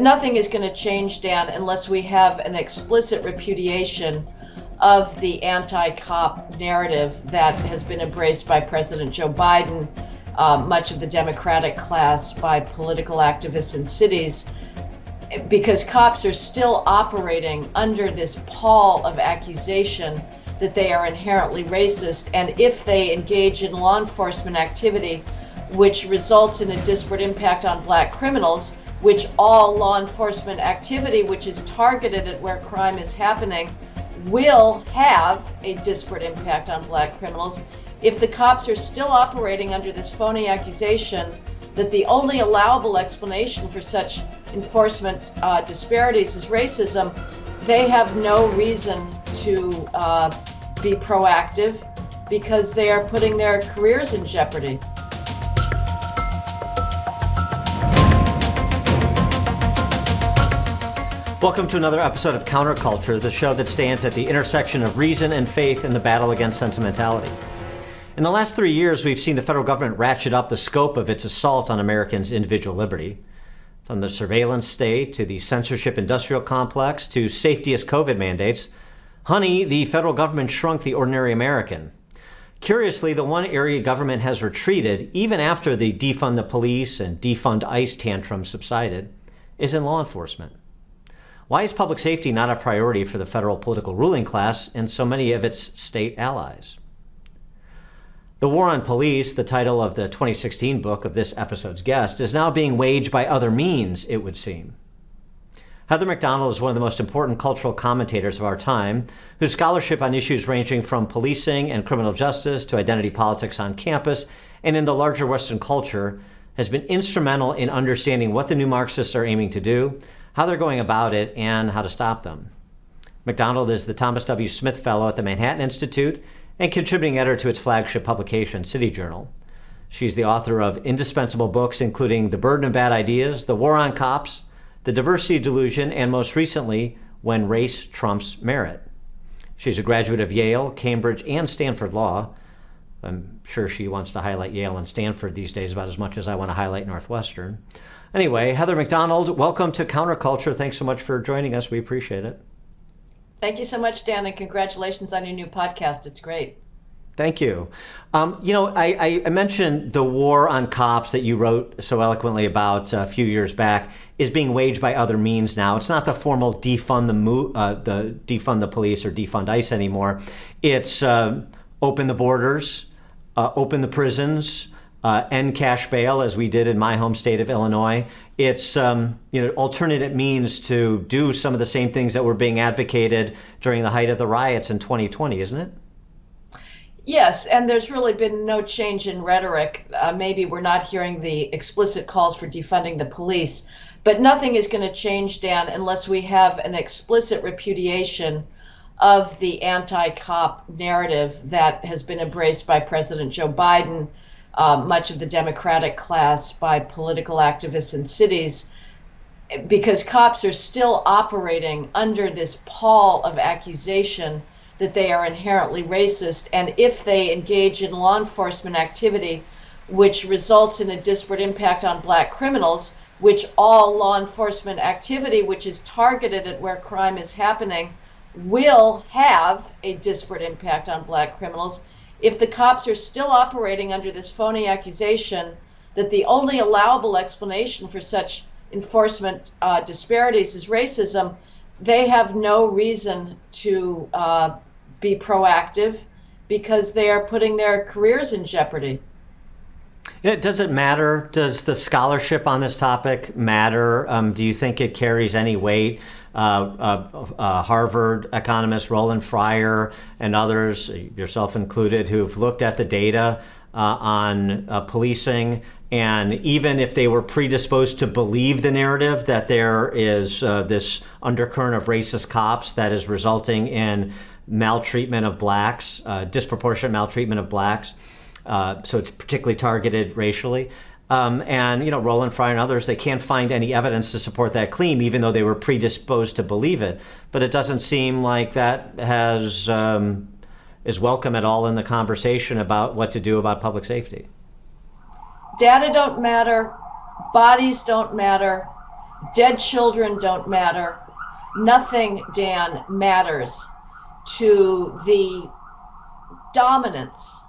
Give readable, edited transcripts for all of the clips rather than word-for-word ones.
Nothing is going to change, Dan, unless we have an explicit repudiation of the anti-cop narrative that has been embraced by President Joe Biden, much of the Democratic class, by political activists in cities, because cops are still operating under this pall of accusation that they are inherently racist, and if they engage in law enforcement activity which results in a disparate impact on black criminals, which all law enforcement activity which is targeted at where crime is happening will have a disparate impact on black criminals. If the cops are still operating under this phony accusation that the only allowable explanation for such enforcement disparities is racism, they have no reason to be proactive because they are putting their careers in jeopardy. Welcome to another episode of Counterculture, the show that stands at the intersection of reason and faith in the battle against sentimentality. In the last 3 years, we've seen the federal government ratchet up the scope of its assault on Americans' individual liberty. From the surveillance state to the censorship industrial complex to safety as COVID mandates, honey, the federal government shrunk the ordinary American. Curiously, the one area government has retreated, even after the defund the police and defund ICE tantrums subsided, is in law enforcement. Why is public safety not a priority for the federal political ruling class and so many of its state allies? The War on Police, the title of the 2016 book of this episode's guest, is now being waged by other means, it would seem. Heather Mac Donald is one of the most important cultural commentators of our time, whose scholarship on issues ranging from policing and criminal justice to identity politics on campus and in the larger Western culture has been instrumental in understanding what the new Marxists are aiming to do, how they're going about it, and how to stop them. Mac Donald is the Thomas W. Smith Fellow at the Manhattan Institute and contributing editor to its flagship publication, City Journal. She's the author of indispensable books including The Burden of Bad Ideas, The War on Cops, The Diversity Delusion, and most recently, When Race Trumps Merit. She's a graduate of Yale, Cambridge, and Stanford Law. I'm sure she wants to highlight Yale and Stanford these days about as much as I want to highlight Northwestern. Anyway, Heather Mac Donald, welcome to Counterculture. Thanks so much for joining us. We appreciate it. Thank you so much, Dan, and congratulations on your new podcast. It's great. Thank you. I mentioned the war on cops that you wrote so eloquently about a few years back is being waged by other means now. It's not the formal defund the police or defund ICE anymore. It's open the borders, open the prisons, end cash bail, as we did in my home state of Illinois. It's alternate means to do some of the same things that were being advocated during the height of the riots in 2020, isn't it? Yes, and there's really been no change in rhetoric. Maybe we're not hearing the explicit calls for defunding the police, but nothing is going to change, Dan, unless we have an explicit repudiation of the anti-cop narrative that has been embraced by President Joe Biden, much of the Democratic class, by political activists in cities, because cops are still operating under this pall of accusation that they are inherently racist, and if they engage in law enforcement activity which results in a disparate impact on black criminals, which all law enforcement activity which is targeted at where crime is happening will have a disparate impact on black criminals. If the cops are still operating under this phony accusation that the only allowable explanation for such enforcement disparities is racism, they have no reason to be proactive because they are putting their careers in jeopardy. Does it matter? Does the scholarship on this topic matter? Do you think it carries any weight? Harvard economist Roland Fryer and others, yourself included, who've looked at the data on policing, and even if they were predisposed to believe the narrative that there is this undercurrent of racist cops that is resulting in maltreatment of blacks, disproportionate maltreatment of blacks, so it's particularly targeted racially. Roland Fryer and others, they can't find any evidence to support that claim, even though they were predisposed to believe it. But it doesn't seem like that is welcome at all in the conversation about what to do about public safety. Data don't matter, bodies don't matter, Dead children don't matter. Nothing, Dan, matters to the dominance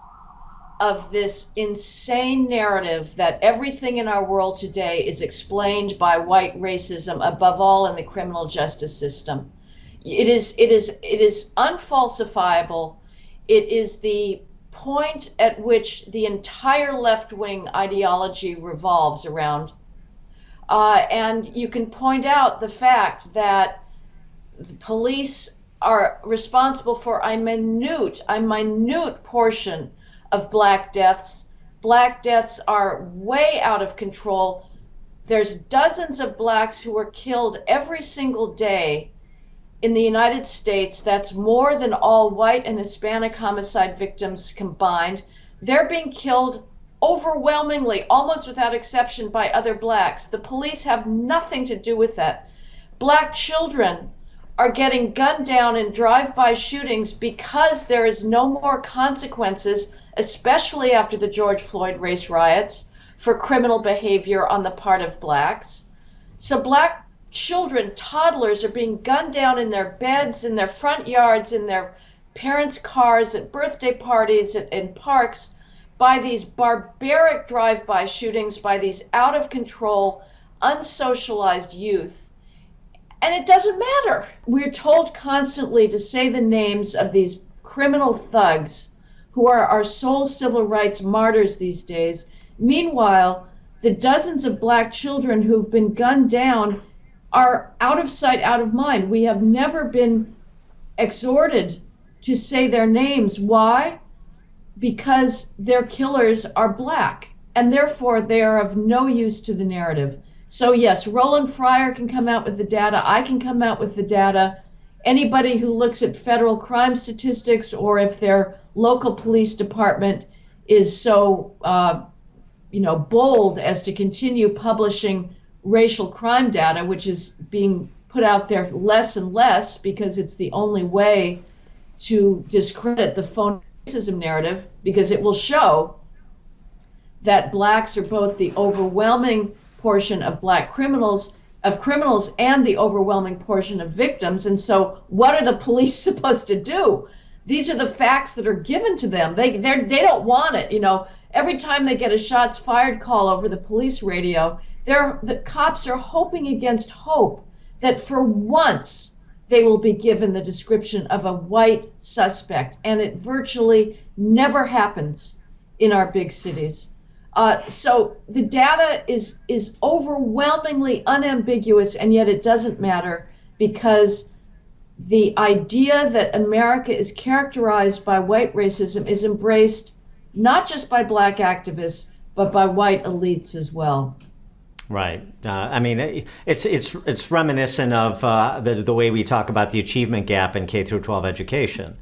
of this insane narrative that everything in our world today is explained by white racism, above all in the criminal justice system. It is unfalsifiable. It is the point at which the entire left-wing ideology revolves around. And you can point out the fact that the police are responsible for a minute portion of Black deaths. Black deaths are way out of control. There's dozens of Blacks who are killed every single day in the United States. That's more than all white and Hispanic homicide victims combined. They're being killed overwhelmingly, almost without exception, by other Blacks. The police have nothing to do with that. Black children are getting gunned down in drive-by shootings because there is no more consequences, especially after the George Floyd race riots, for criminal behavior on the part of Blacks. So Black children, toddlers, are being gunned down in their beds, in their front yards, in their parents' cars, at birthday parties, in parks, by these barbaric drive-by shootings, by these out-of-control, unsocialized youth. And it doesn't matter. We're told constantly to say the names of these criminal thugs who are our sole civil rights martyrs these days. Meanwhile, the dozens of Black children who've been gunned down are out of sight, out of mind. We have never been exhorted to say their names. Why? Because their killers are Black, and therefore they are of no use to the narrative. So yes, Roland Fryer can come out with the data. I can come out with the data. Anybody who looks at federal crime statistics, or if their local police department is so bold as to continue publishing racial crime data, which is being put out there less and less because it's the only way to discredit the phony racism narrative, because it will show that Blacks are both the overwhelming portion of Black criminals and the overwhelming portion of victims. And so what are the police supposed to do? These are the facts that are given to them. They don't want it. Every time they get a shots fired call over the police radio, the cops are hoping against hope that for once they will be given the description of a white suspect. And it virtually never happens in our big cities. So the data is overwhelmingly unambiguous, and yet it doesn't matter, because the idea that America is characterized by white racism is embraced not just by Black activists, but by white elites as well. Right. It's reminiscent of the way we talk about the achievement gap in K through 12 education.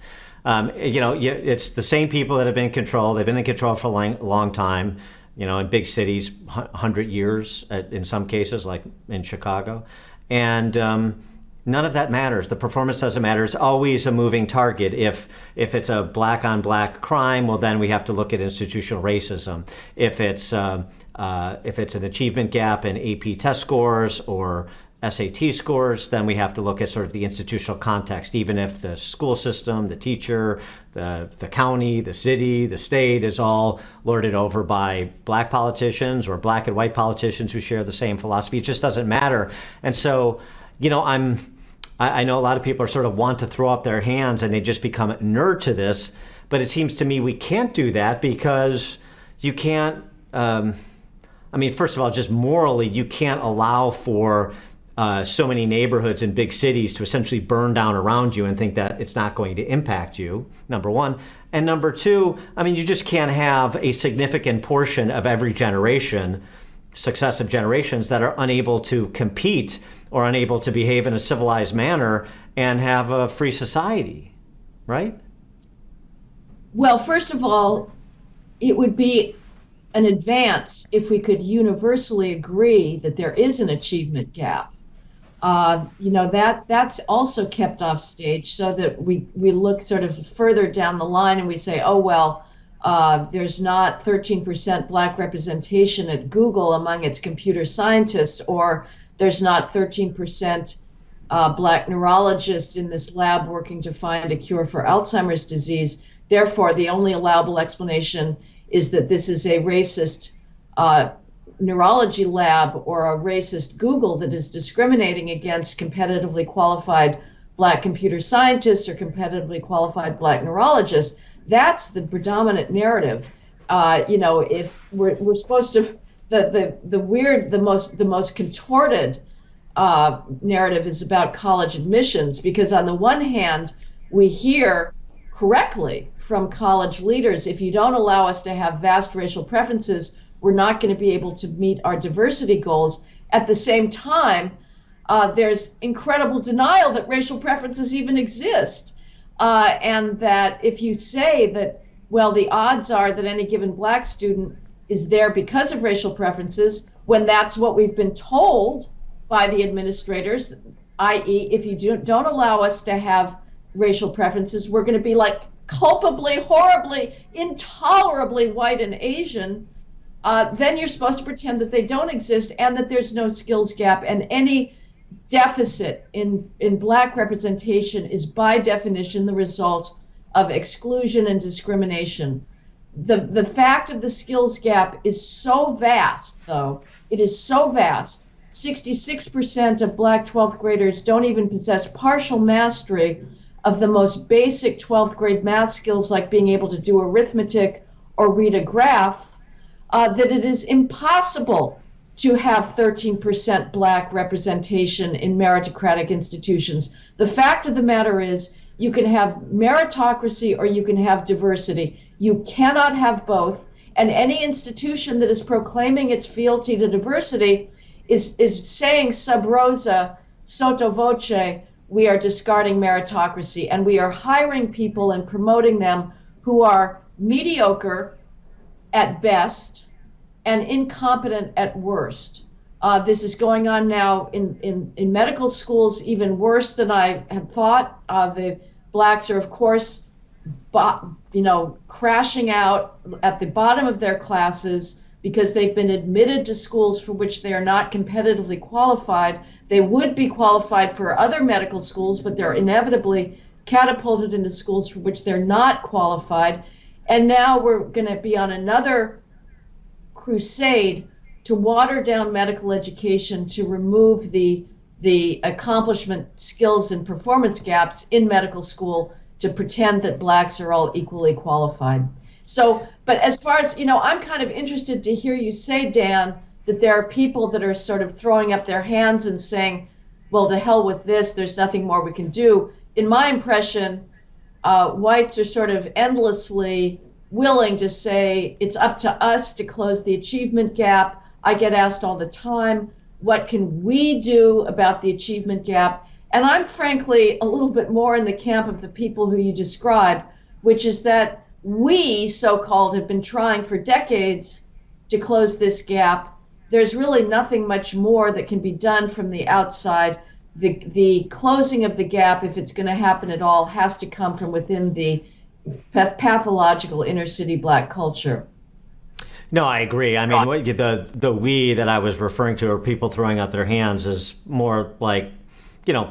It's the same people that have been in control. They've been in control for a long time. In big cities, 100 years in some cases, like in Chicago. And none of that matters. The performance doesn't matter. It's always a moving target. If it's a Black on Black crime, well, then we have to look at institutional racism. If it's an achievement gap in AP test scores or SAT scores, then we have to look at sort of the institutional context, even if the school system, the teacher, the county, the city, the state is all lorded over by Black politicians or Black and white politicians who share the same philosophy. It just doesn't matter. And so, I know a lot of people are sort of want to throw up their hands and they just become nerd to this, but it seems to me we can't do that, because you can't, first of all, just morally, you can't allow for so many neighborhoods in big cities to essentially burn down around you and think that it's not going to impact you, number one. And number two, you just can't have a significant portion of every generation, successive generations, that are unable to compete or unable to behave in a civilized manner and have a free society, right? Well, first of all, it would be an advance if we could universally agree that there is an achievement gap. That's also kept off stage, so that we look sort of further down the line and we say, oh, well, There's not 13% Black representation at Google among its computer scientists, or there's not 13% Black neurologists in this lab working to find a cure for Alzheimer's disease. Therefore, the only allowable explanation is that this is a racist neurology lab or a racist Google that is discriminating against competitively qualified Black computer scientists or competitively qualified Black neurologists. That's the predominant narrative. If we're supposed to, the most contorted narrative is about college admissions, because on the one hand, we hear correctly from college leaders, if you don't allow us to have vast racial preferences, we're not going to be able to meet our diversity goals. At the same time, there's incredible denial that racial preferences even exist. And that if you say that, well, the odds are that any given Black student is there because of racial preferences, when that's what we've been told by the administrators, i.e., if you don't allow us to have racial preferences, we're going to be like culpably, horribly, intolerably white and Asian, then you're supposed to pretend that they don't exist and that there's no skills gap, and any deficit in Black representation is by definition the result of exclusion and discrimination. The fact of the skills gap is so vast, though. It is so vast. 66% of Black 12th graders don't even possess partial mastery of the most basic 12th grade math skills, like being able to do arithmetic or read a graph, that it is impossible to have 13% Black representation in meritocratic institutions. The fact of the matter is, you can have meritocracy or you can have diversity. You cannot have both. And any institution that is proclaiming its fealty to diversity is saying sub rosa, sotto voce, we are discarding meritocracy, and we are hiring people and promoting them who are mediocre at best and incompetent at worst. This is going on now in medical schools, even worse than I had thought. The Blacks are, of course, crashing out at the bottom of their classes because they've been admitted to schools for which they are not competitively qualified. They would be qualified for other medical schools, but they're inevitably catapulted into schools for which they're not qualified. And now we're going to be on another crusade to water down medical education, to remove the accomplishment, skills, and performance gaps in medical school, to pretend that Blacks are all equally qualified. So, but as far as, I'm kind of interested to hear you say, Dan, that there are people that are sort of throwing up their hands and saying, well, to hell with this, there's nothing more we can do. In my impression, whites are sort of endlessly willing to say, it's up to us to close the achievement gap. I get asked all the time, what can we do about the achievement gap? And I'm frankly a little bit more in the camp of the people who you describe, which is that we, so-called, have been trying for decades to close this gap. There's really nothing much more that can be done from the outside. The closing of the gap, if it's going to happen at all, has to come from within the pathological inner city Black culture. No, I agree. I mean, the we that I was referring to, or people throwing out their hands, is more like,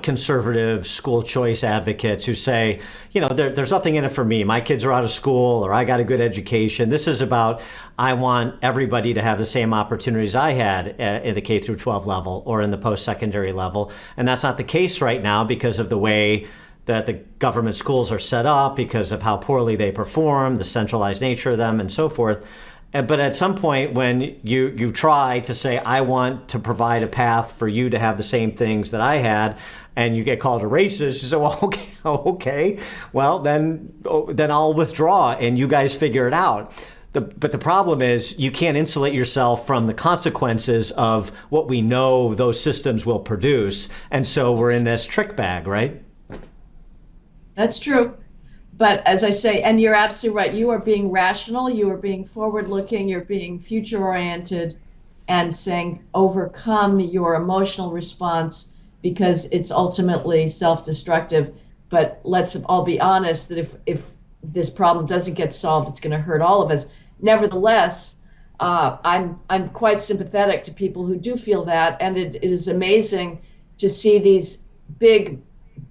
conservative school choice advocates who say, there's nothing in it for me. My kids are out of school, or I got a good education. This is about, I want everybody to have the same opportunities I had in the K through 12 level or in the post-secondary level. And that's not the case right now because of the way that the government schools are set up, because of how poorly they perform, the centralized nature of them, and so forth. But at some point, when you try to say, I want to provide a path for you to have the same things that I had, and you get called a racist, you say, well, okay, well, then I'll withdraw, and you guys figure it out. But the problem is, you can't insulate yourself from the consequences of what we know those systems will produce. And so we're in this trick bag, right? That's true. But as I say, and you're absolutely right, you are being rational, you are being forward-looking, you're being future-oriented, and saying overcome your emotional response because it's ultimately self-destructive. But let's all be honest that if this problem doesn't get solved, it's going to hurt all of us. Nevertheless, I'm quite sympathetic to people who do feel that, and it is amazing to see these big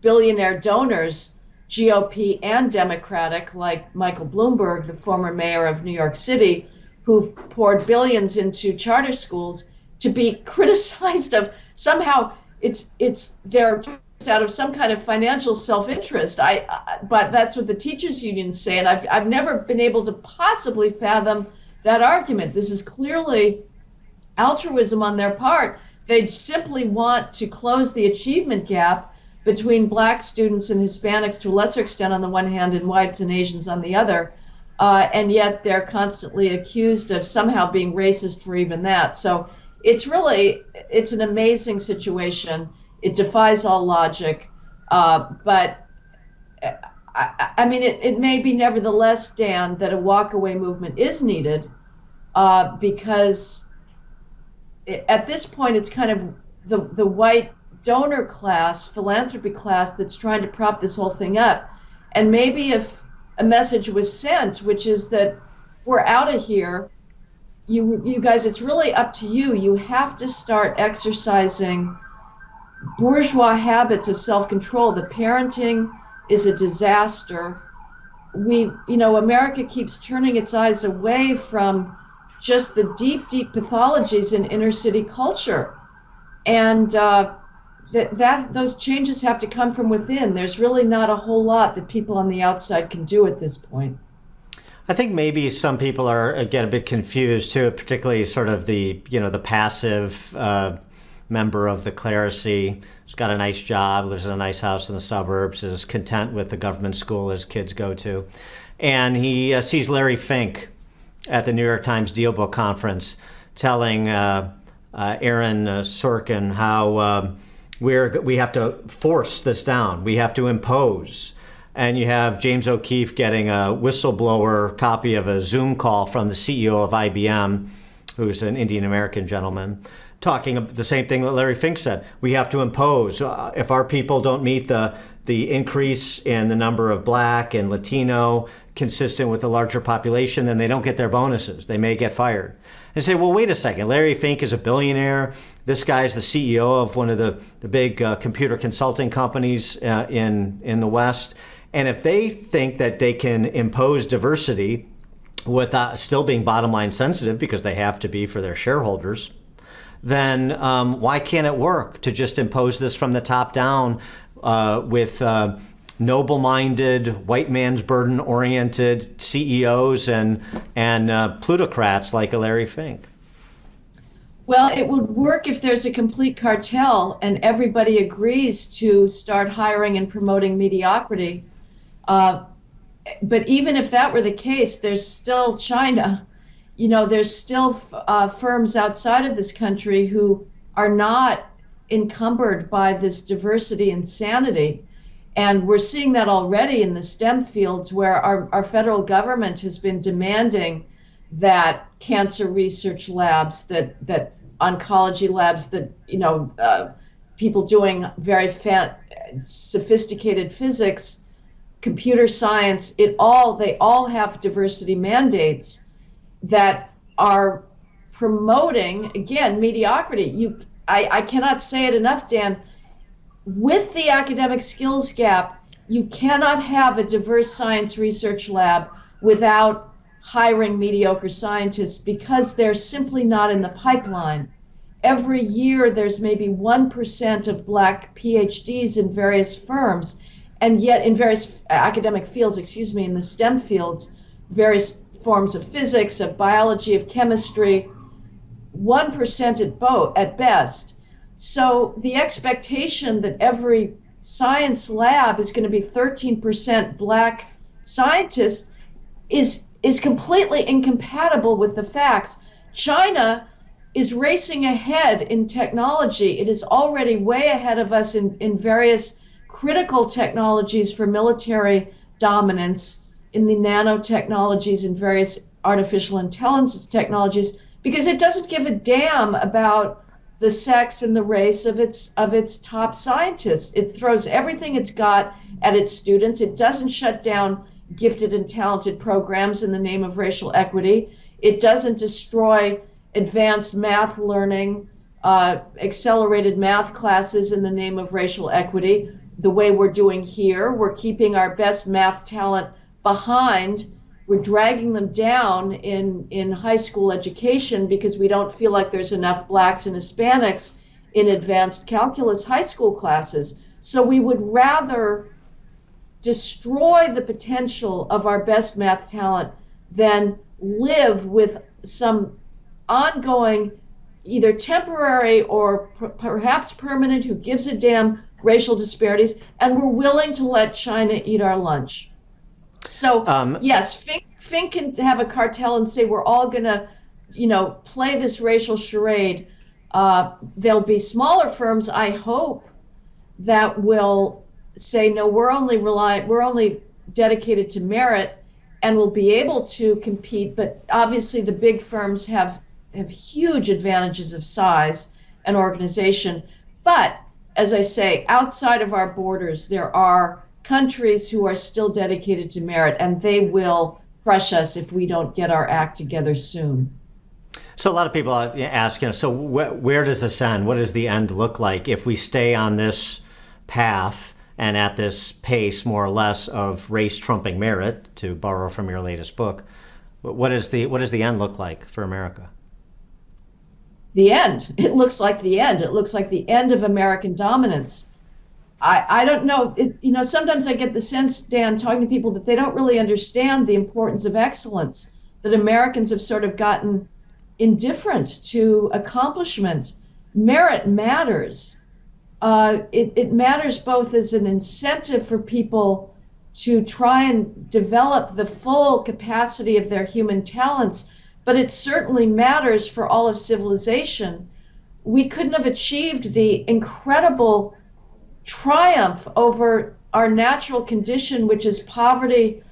billionaire donors, GOP and Democratic, like Michael Bloomberg, the former mayor of New York City, who've poured billions into charter schools, to be criticized of somehow they're out of some kind of financial self-interest. But that's what the teachers unions say, and I've never been able to possibly fathom that argument. This is clearly altruism on their part. They simply want to close the achievement gap between Black students and Hispanics, to a lesser extent on the one hand, and whites and Asians on the other. And yet they're constantly accused of somehow being racist for even that. So it's an amazing situation. It defies all logic. But I mean, it may be nevertheless, Dan, that a walkaway movement is needed, because at this point it's kind of the white donor class, philanthropy class, that's trying to prop this whole thing up. And maybe if a message was sent, which is that we're out of here, you guys, it's really up to you. You have to start exercising bourgeois habits of self-control. The parenting is a disaster. America keeps turning its eyes away from just the deep pathologies in inner city culture. And those changes have to come from within. There's really not a whole lot that people on the outside can do at this point. I think maybe some people are, again, a bit confused too, particularly sort of the passive member of the clerisy who's got a nice job, lives in a nice house in the suburbs, is content with the government school his kids go to. And he sees Larry Fink at the New York Times Deal Book Conference telling Aaron Sorkin how we have to force this down. We have to impose. And you have James O'Keefe getting a whistleblower copy of a Zoom call from the CEO of IBM, who's an Indian American gentleman, talking the same thing that Larry Fink said. We have to impose. If our people don't meet the increase in the number of Black and Latino consistent with the larger population, then they don't get their bonuses. They may get fired. And say, well, wait a second. Larry Fink is a billionaire. This guy's the CEO of one of the big computer consulting companies in the West. And if they think that they can impose diversity without still being bottom line sensitive, because they have to be for their shareholders, then why can't it work to just impose this from the top down with noble-minded, white man's burden-oriented CEOs and plutocrats like a Larry Fink? Well, it would work if there's a complete cartel and everybody agrees to start hiring and promoting mediocrity. But even if that were the case, there's still China. There's still firms outside of this country who are not encumbered by this diversity insanity. And we're seeing that already in the STEM fields, where our federal government has been demanding that cancer research labs, that oncology labs, that people doing very sophisticated physics, computer science, they all have diversity mandates that are promoting, again, mediocrity. I cannot say it enough, Dan. With the academic skills gap, you cannot have a diverse science research lab without hiring mediocre scientists, because they're simply not in the pipeline. Every year there's maybe 1% of Black PhDs in various firms, and yet in various academic fields, in the STEM fields, various forms of physics, of biology, of chemistry, 1% at best. So the expectation that every science lab is going to be 13% Black scientists is completely incompatible with the facts. China is racing ahead in technology. It is already way ahead of us in various critical technologies for military dominance, in the nanotechnologies and various artificial intelligence technologies, because it doesn't give a damn about the sex and the race of its top scientists. It throws everything it's got at its students. It doesn't shut down gifted and talented programs in the name of racial equity. It doesn't destroy advanced math learning, accelerated math classes in the name of racial equity, the way we're doing here. We're keeping our best math talent behind. We're dragging them down in high school education because we don't feel like there's enough blacks and Hispanics in advanced calculus high school classes. So we would rather destroy the potential of our best math talent than live with some ongoing, either temporary or perhaps permanent, who gives a damn, racial disparities, and we're willing to let China eat our lunch. So yes, Fink can have a cartel and say we're all gonna, play this racial charade. There'll be smaller firms, I hope, that will say no, we're only dedicated to merit, and will be able to compete. But obviously, the big firms have huge advantages of size and organization. But as I say, outside of our borders, there are countries who are still dedicated to merit, and they will crush us if we don't get our act together soon. So a lot of people ask, so where does this end? What does the end look like if we stay on this path and at this pace, more or less, of race trumping merit, to borrow from your latest book? What does the end look like for America? The end. It looks like the end. It looks like the end of American dominance. I don't know. Sometimes I get the sense, Dan, talking to people, that they don't really understand the importance of excellence, that Americans have sort of gotten indifferent to accomplishment. Merit matters. It matters both as an incentive for people to try and develop the full capacity of their human talents, but it certainly matters for all of civilization. We couldn't have achieved the incredible triumph over our natural condition, which is poverty,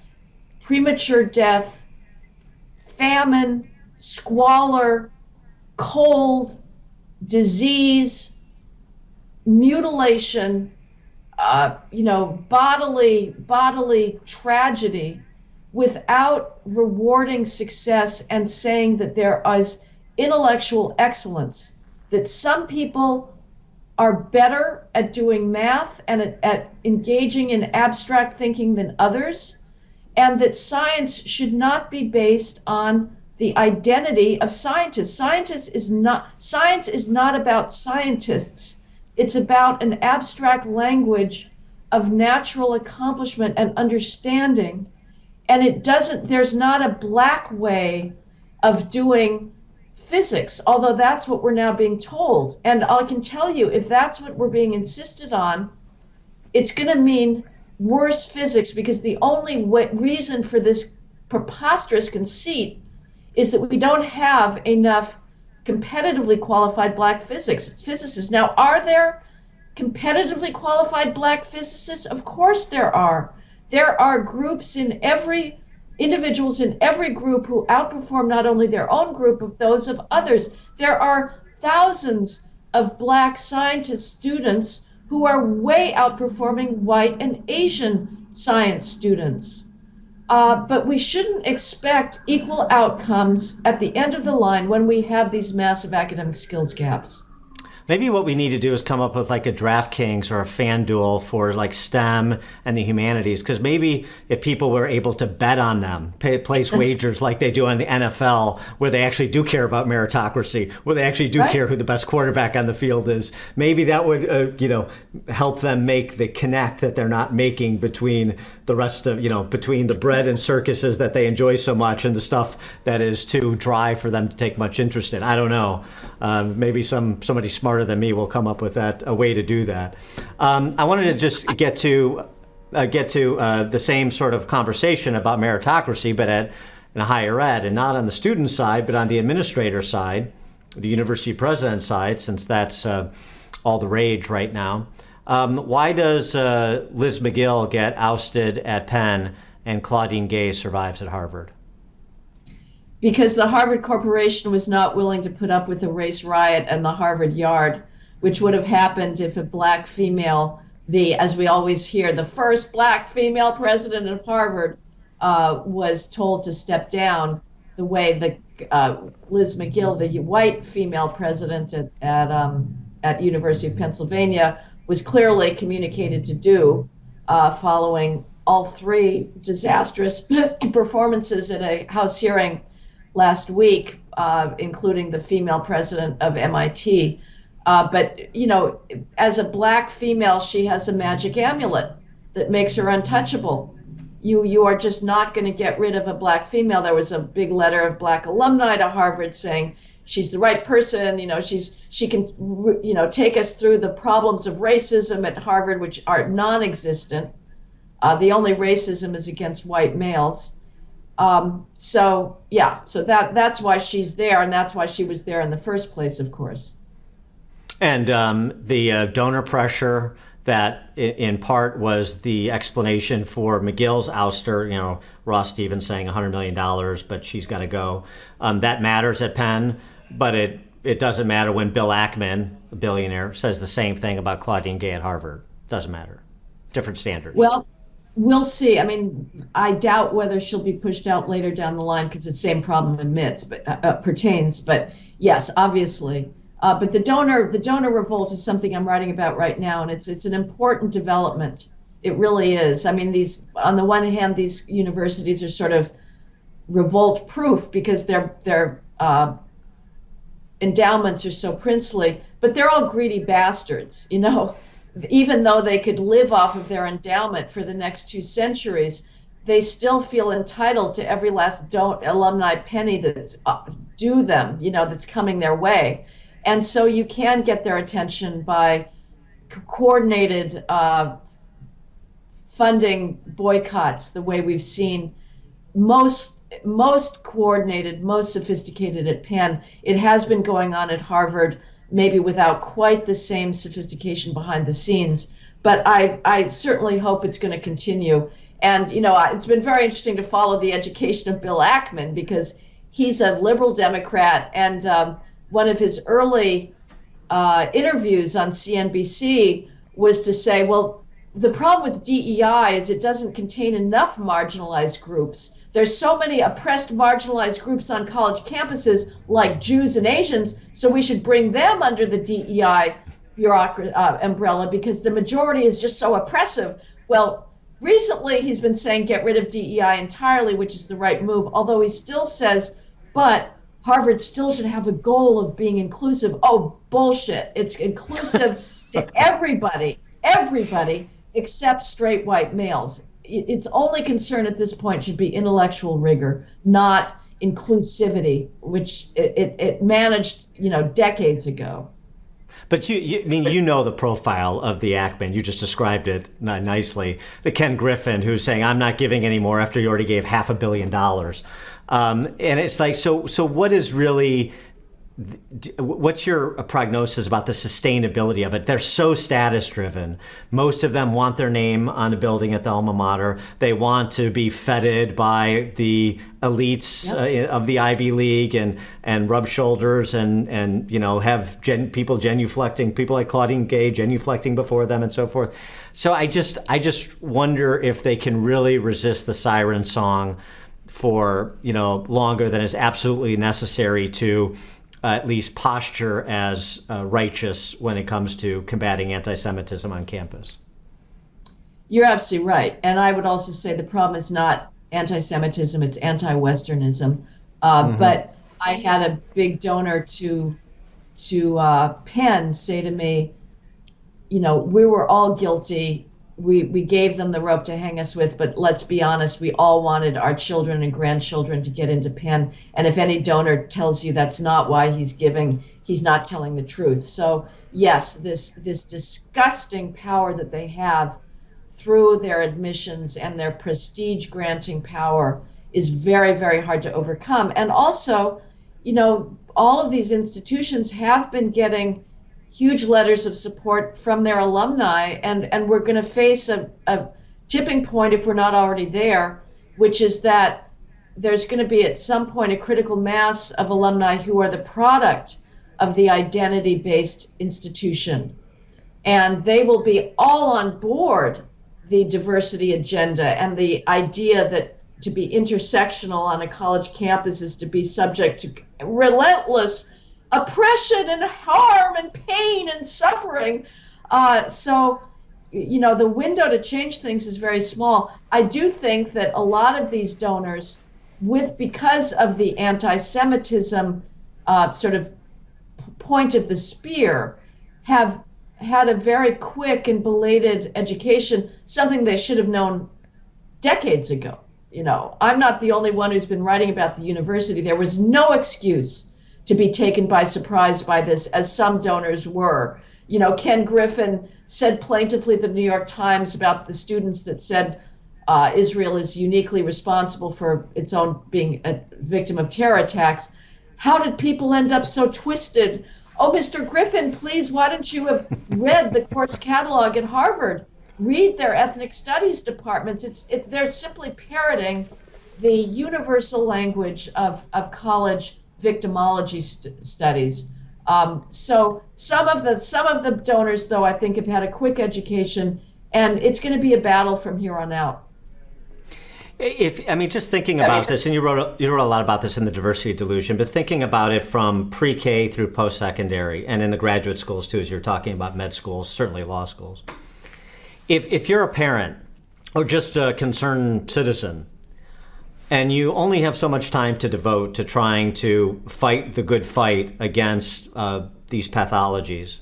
premature death, famine, squalor, cold, disease, mutilation, bodily tragedy, without rewarding success and saying that there is intellectual excellence, that some people are better at doing math and at engaging in abstract thinking than others, and that science should not be based on the identity of scientists. Science is not about scientists. It's about an abstract language of natural accomplishment and understanding. And there's not a black way of doing physics, although that's what we're now being told. And I can tell you, if that's what we're being insisted on, it's going to mean worse physics, because the only reason for this preposterous conceit is that we don't have enough competitively qualified black physicists. Now, are there competitively qualified black physicists? Of course there are. There are individuals in every group who outperform not only their own group, but those of others. There are thousands of black scientist students who are way outperforming white and Asian science students. But we shouldn't expect equal outcomes at the end of the line when we have these massive academic skills gaps. Maybe what we need to do is come up with like a DraftKings or a FanDuel for like STEM and the humanities, because maybe if people were able to bet on them, place wagers like they do on the NFL, where they actually do care about meritocracy, where they actually do care who the best quarterback on the field is, maybe that would help them make the connect that they're not making between the rest of, between the bread and circuses that they enjoy so much and the stuff that is too dry for them to take much interest in. I don't know. Maybe somebody smarter than me will come up with a way to do that. I wanted to just get to the same sort of conversation about meritocracy, but in higher ed, and not on the student side, but on the administrator side, the university president side, since that's all the rage right now. Why does Liz McGill get ousted at Penn and Claudine Gay survives at Harvard? Because the Harvard Corporation was not willing to put up with a race riot and the Harvard Yard, which would have happened if a black female, as we always hear, the first black female president of Harvard, was told to step down the way the Liz McGill, the white female president at University of Pennsylvania, was clearly communicated to do, following all three disastrous performances at a House hearing last week, including the female president of MIT. But, you know, as a black female, she has a magic amulet that makes her untouchable. You are just not going to get rid of a black female. There was a big letter of black alumni to Harvard saying she's the right person. You know, she can, you know, take us through the problems of racism at Harvard, which are non-existent. The only racism is against white males. So that's why she's there, and that's why she was there in the first place, of course. And the donor pressure that in part was the explanation for McGill's ouster, you know, Ross Stevens saying $100 million, but she's got to go. That matters at Penn, but it doesn't matter when Bill Ackman, a billionaire, says the same thing about Claudine Gay at Harvard. Doesn't matter. Different standards. Well, we'll see. I mean, I doubt whether she'll be pushed out later down the line because the same problem pertains. But yes, obviously. But the donor revolt is something I'm writing about right now, and it's an important development. It really is. I mean, on the one hand, these universities are sort of revolt proof because their endowments are so princely, but they're all greedy bastards, you know. Even though they could live off of their endowment for the next 2 centuries, they still feel entitled to every last alumni penny that's due them, you know, that's coming their way. And so you can get their attention by coordinated funding boycotts, the way we've seen most coordinated, most sophisticated at Penn. It has been going on at Harvard, maybe without quite the same sophistication behind the scenes, but I certainly hope it's going to continue. And, you know, it's been very interesting to follow the education of Bill Ackman because he's a liberal Democrat, and one of his early interviews on CNBC was to say, well, the problem with DEI is it doesn't contain enough marginalized groups. There's so many oppressed, marginalized groups on college campuses, like Jews and Asians, so we should bring them under the DEI umbrella because the majority is just so oppressive. Well, recently he's been saying get rid of DEI entirely, which is the right move, although he still says, but Harvard still should have a goal of being inclusive. Oh, bullshit. It's inclusive to everybody except straight white males. Its only concern at this point should be intellectual rigor, not inclusivity, which it managed, you know, decades ago. But you know the profile of the Ackman. You just described it nicely. The Ken Griffin who's saying, I'm not giving any more after you already gave $500 million. And it's like, so what is really, what's your prognosis about the sustainability of it? They're so status driven. Most of them want their name on a building at the alma mater. They want to be feted by the elites of the Ivy League and rub shoulders and you know, have people genuflecting, people like Claudine Gay genuflecting before them and so forth. So I just wonder if they can really resist the siren song for, you know, longer than is absolutely necessary to at least posture as righteous when it comes to combating anti-Semitism on campus. You're absolutely right. And I would also say the problem is not anti-Semitism, it's anti-Westernism. But I had a big donor to Penn say to me, you know, we were all guilty. We gave them the rope to hang us with, but let's be honest, we all wanted our children and grandchildren to get into Penn. And if any donor tells you that's not why he's giving, he's not telling the truth. So yes, this disgusting power that they have through their admissions and their prestige granting power is very, very hard to overcome. And also, you know, all of these institutions have been getting huge letters of support from their alumni, and we're going to face a tipping point if we're not already there, which is that there's going to be at some point a critical mass of alumni who are the product of the identity-based institution, and they will be all on board the diversity agenda and the idea that to be intersectional on a college campus is to be subject to relentless oppression and harm and pain and suffering. So, the window to change things is very small. I do think that a lot of these donors, because of the anti-Semitism sort of point of the spear, have had a very quick and belated education, something they should have known decades ago. I'm not the only one who's been writing about the university. There was no excuse to be taken by surprise by this, as some donors were. Ken Griffin said plaintively to the New York Times about the students that said Israel is uniquely responsible for its own being a victim of terror attacks. How did people end up so twisted? Oh, Mr. Griffin, please, why don't you have read the course catalog at Harvard? Read their ethnic studies departments. They're simply parroting the universal language of college victimology studies. So some of the donors, though, I think have had a quick education, and it's going to be a battle from here on out. Just thinking about this, and you wrote a lot about this in The Diversity Delusion, but thinking about it from pre-K through post-secondary and in the graduate schools too, as you're talking about med schools, certainly law schools. If you're a parent or just a concerned citizen, and you only have so much time to devote to trying to fight the good fight against these pathologies,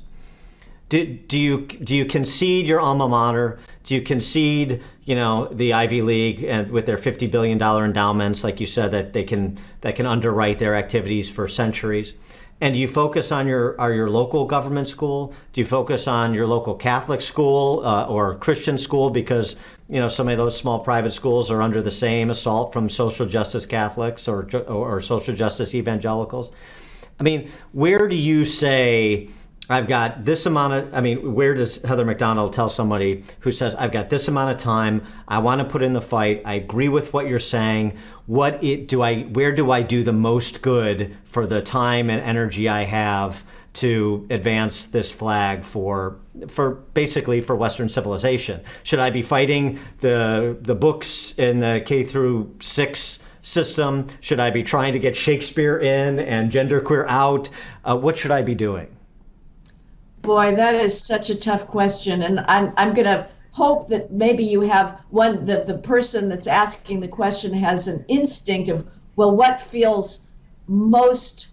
do you concede your alma mater? Do you concede, the Ivy League and with their $50 billion endowments, like you said, that can underwrite their activities for centuries? And do you focus on your local government school? Do you focus on your local Catholic school or Christian school? Because some of those small private schools are under the same assault from social justice Catholics or social justice evangelicals. Where do you say, I've got this amount of, where does Heather McDonald tell somebody who says, I've got this amount of time, I want to put in the fight, I agree with what you're saying, where do I do the most good for the time and energy I have to advance this flag for basically for Western civilization? Should I be fighting the books in the K through 6 system? Should I be trying to get Shakespeare in and genderqueer out? What should I be doing? Boy, that is such a tough question, and I'm going to hope that maybe you have the person that's asking the question has an instinct of, well, what feels most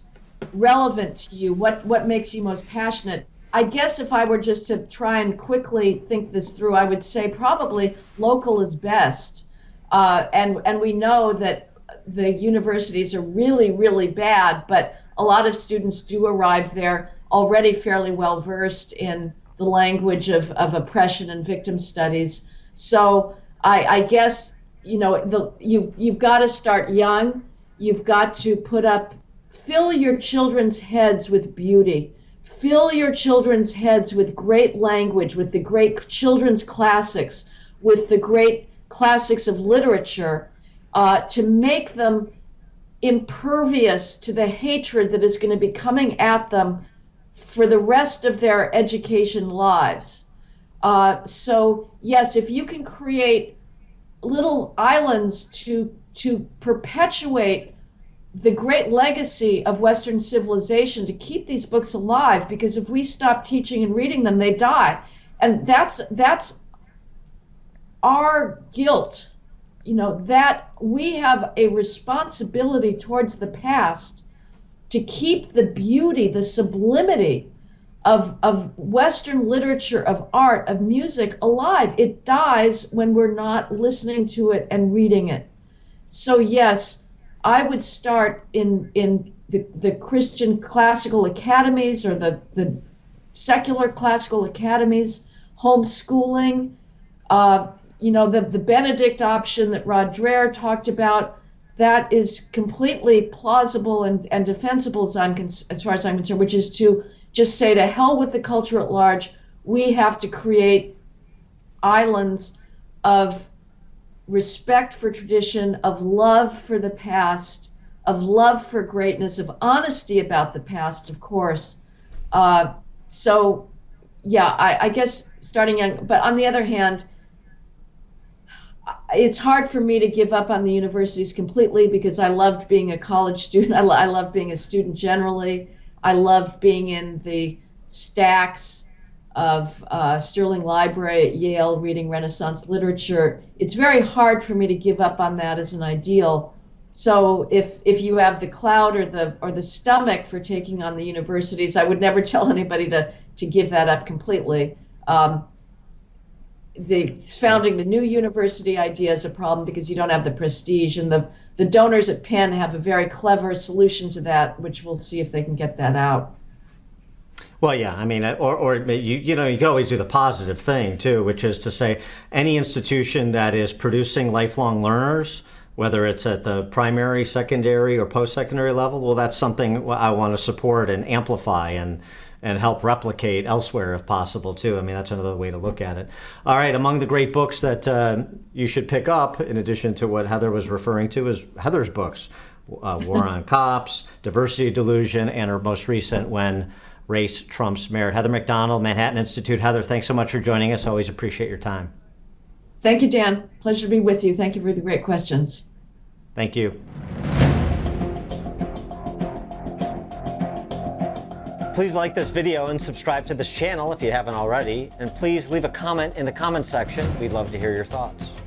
relevant to you? What makes you most passionate? I guess if I were just to try and quickly think this through, I would say probably local is best. And we know that the universities are really, really bad, but a lot of students do arrive there already fairly well versed in the language of oppression and victim studies. So I guess, you've got to start young. You've got to fill your children's heads with beauty. Fill your children's heads with great language, with the great children's classics, with the great classics of literature, to make them impervious to the hatred that is going to be coming at them for the rest of their education lives. So yes, if you can create little islands to perpetuate the great legacy of Western civilization, to keep these books alive, because if we stop teaching and reading them, they die. And that's our guilt, that we have a responsibility towards the past to keep the beauty, the sublimity of Western literature, of art, of music alive. It dies when we're not listening to it and reading it. So yes, I would start in the Christian classical academies or the secular classical academies, homeschooling, the Benedict option that Rod Dreher talked about. That is completely plausible and defensible as far as I'm concerned, which is to just say to hell with the culture at large. We have to create islands of respect for tradition, of love for the past, of love for greatness, of honesty about the past, of course. So, yeah, I guess starting young. But on the other hand, it's hard for me to give up on the universities completely because I loved being a college student. I love being a student generally. I love being in the stacks of Sterling Library at Yale reading Renaissance literature. It's very hard for me to give up on that as an ideal. So if you have the clout or the stomach for taking on the universities, I would never tell anybody to give that up completely. Founding the new university idea is a problem because you don't have the prestige, and the donors at Penn have a very clever solution to that, which we'll see if they can get that out. Well, yeah, I mean, or you know, you can always do the positive thing too, which is to say any institution that is producing lifelong learners, whether it's at the primary, secondary, or post-secondary level, well, that's something I want to support and amplify and help replicate elsewhere if possible too. I mean, that's another way to look at it. All right, among the great books that you should pick up, in addition to what Heather was referring to, is Heather's books, War on Cops, Diversity Delusion, and her most recent, When Race Trumps Merit. Heather McDonald, Manhattan Institute. Heather, thanks so much for joining us. Always appreciate your time. Thank you, Dan. Pleasure to be with you. Thank you for the great questions. Thank you. Please like this video and subscribe to this channel if you haven't already. And please leave a comment in the comment section. We'd love to hear your thoughts.